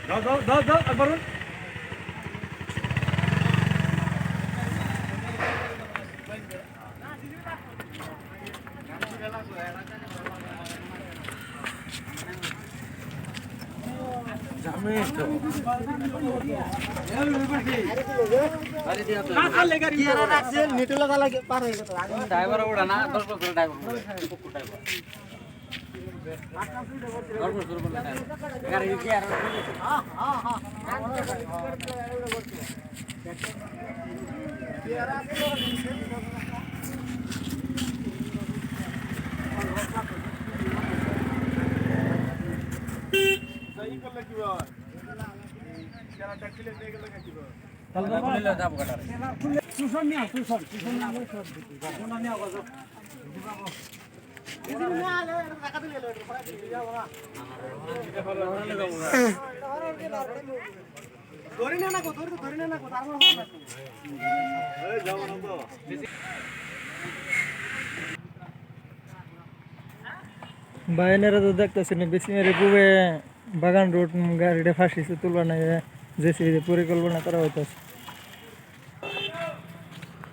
দাও একবার ড্রাইভার ওড়া না 10 বছর ড্রাইভার গাড়ি কি আর বাইনেরা তো দেখতেছি না বেশি মেরে পুবে বাগান রোড গাড়িটা ফাঁসিছে তুলবা না জেসিবি পরিকল্পনা করা হইতেছে